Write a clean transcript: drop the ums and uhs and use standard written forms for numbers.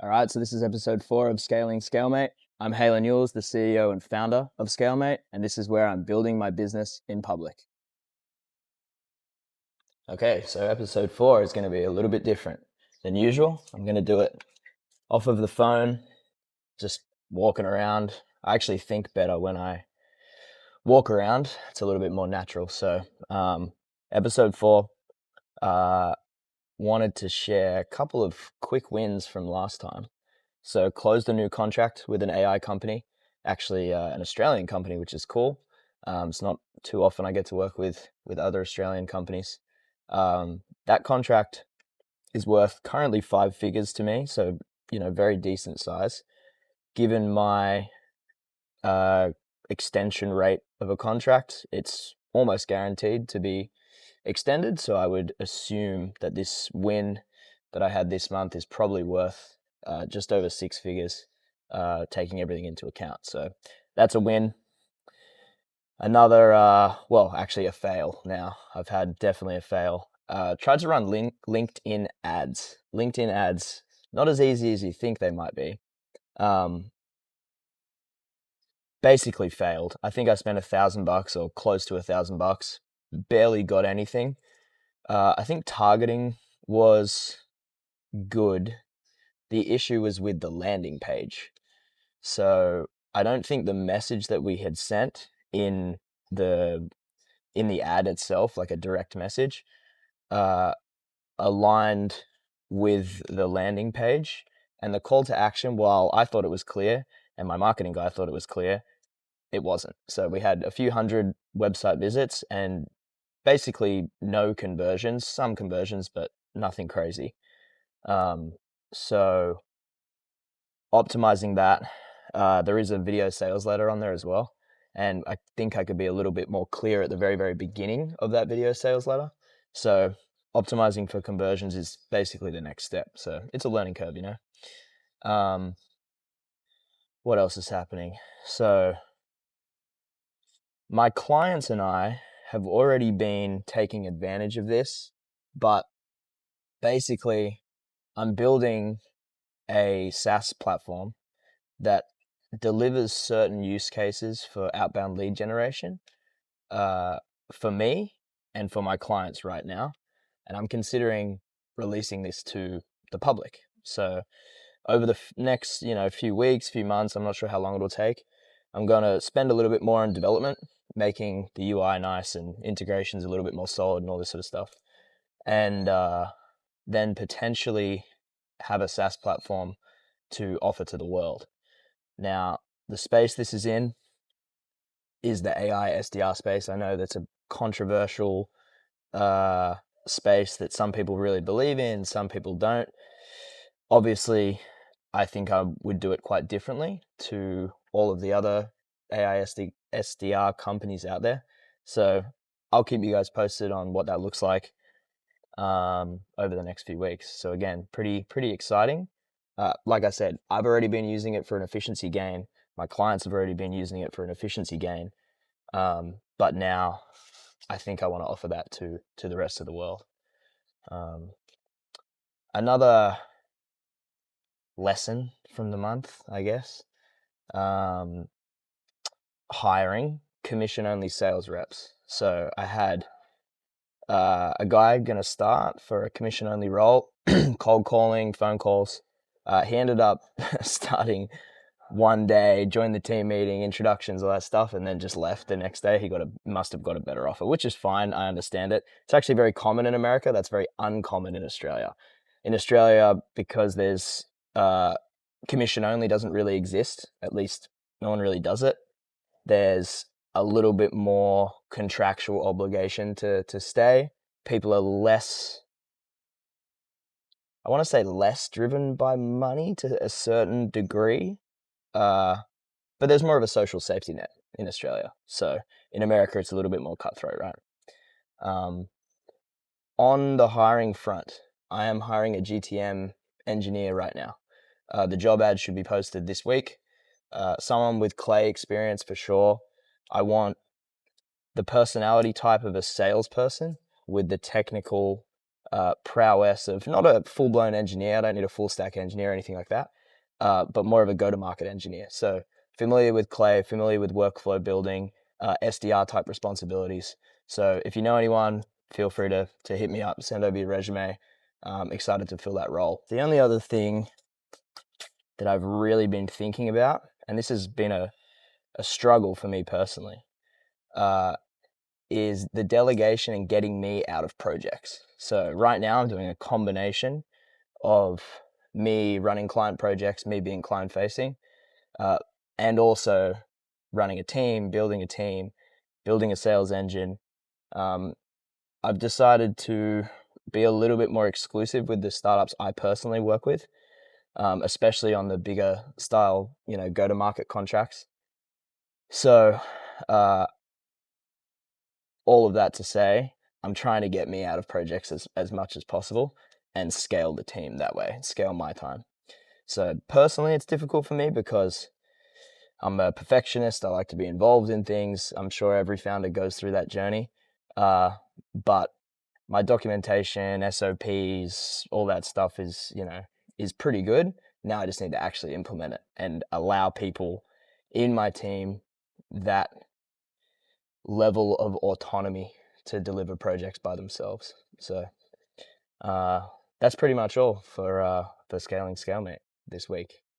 All right, so this is episode 4 of Scaling ScaleMate. I'm Halen Yules, the CEO and founder of ScaleMate, and this is where I'm building my business in public. Okay, so episode 4 is going to be a little bit different than usual. I'm going to do it off of the phone, just walking around. I actually think better when I walk around. It's a little bit more natural. So, episode 4, wanted to share a couple of quick wins from last time. So closed a new contract with an AI company, actually an Australian company, which is cool. It's not too often I get to work with other Australian companies. That contract is worth currently 5 figures to me, so very decent size. Given my extension rate of a contract, it's almost guaranteed to be extended. So I would assume that this win that I had this month is probably worth just over 6 figures, taking everything into account. So that's a win. Another, actually a fail now. I've had definitely a fail. Tried to run LinkedIn ads. LinkedIn ads, not as easy as you think they might be. Basically failed. I think I spent $1,000 or close to $1,000. Barely got anything. I think targeting was good. The issue was with the landing page. So I don't think the message that we had sent in the ad itself, like a direct message, aligned with the landing page. And the call to action, while I thought it was clear and my marketing guy thought it was clear, it wasn't. So we had a few hundred website visits and basically no conversions, some conversions, but nothing crazy. So optimizing that, there is a video sales letter on there as well. And I think I could be a little bit more clear at the very, very beginning of that video sales letter. So optimizing for conversions is basically the next step. So it's a learning curve, What else is happening? So my clients and I have already been taking advantage of this, but basically I'm building a SaaS platform that delivers certain use cases for outbound lead generation for me and for my clients right now. And I'm considering releasing this to the public. So over the next, few weeks, few months, I'm not sure how long it'll take, I'm going to spend a little bit more on development, making the UI nice and integrations a little bit more solid and all this sort of stuff. And then potentially have a SaaS platform to offer to the world. Now, the space this is in is the AI SDR space. I know that's a controversial space that some people really believe in, some people don't. Obviously, I think I would do it quite differently to all of the other AI SDR companies out there. So I'll keep you guys posted on what that looks like over the next few weeks. So again, pretty exciting. Like I said, I've already been using it for an efficiency gain. My clients have already been using it for an efficiency gain. But now I think I want to offer that to the rest of the world. Another lesson from the month, I guess, hiring commission-only sales reps. So I had a guy going to start for a commission-only role, cold calling, phone calls. He ended up starting one day, joined the team meeting, introductions, all that stuff, and then just left the next day. He must have got a better offer, which is fine. I understand it. It's actually very common in America. That's very uncommon in Australia. In Australia, because there's commission only doesn't really exist, at least no one really does it. There's a little bit more contractual obligation to stay. People are less, I want to say less driven by money to a certain degree. But there's more of a social safety net in Australia. So in America, it's a little bit more cutthroat, right? On the hiring front, I am hiring a GTM engineer right now. The job ad should be posted this week. Someone with Clay experience for sure. I want the personality type of a salesperson with the technical prowess of not a full-blown engineer. I don't need a full-stack engineer or anything like that, but more of a go-to-market engineer. So familiar with Clay, familiar with workflow building, SDR type responsibilities. So if you know anyone, feel free to hit me up, send over your resume. Excited to fill that role. The only other thing that I've really been thinking about, and this has been a struggle for me personally, is the delegation and getting me out of projects. So right now I'm doing a combination of me running client projects, me being client facing, and also running a team, building a sales engine. I've decided to be a little bit more exclusive with the startups I personally work with, especially on the bigger style, go-to-market contracts. So all of that to say, I'm trying to get me out of projects as much as possible and scale the team that way, scale my time. So personally, it's difficult for me because I'm a perfectionist. I like to be involved in things. I'm sure every founder goes through that journey. But my documentation, SOPs, all that stuff is pretty good. Now I just need to actually implement it and allow people in my team that level of autonomy to deliver projects by themselves. So that's pretty much all for scaling ScaleMate this week.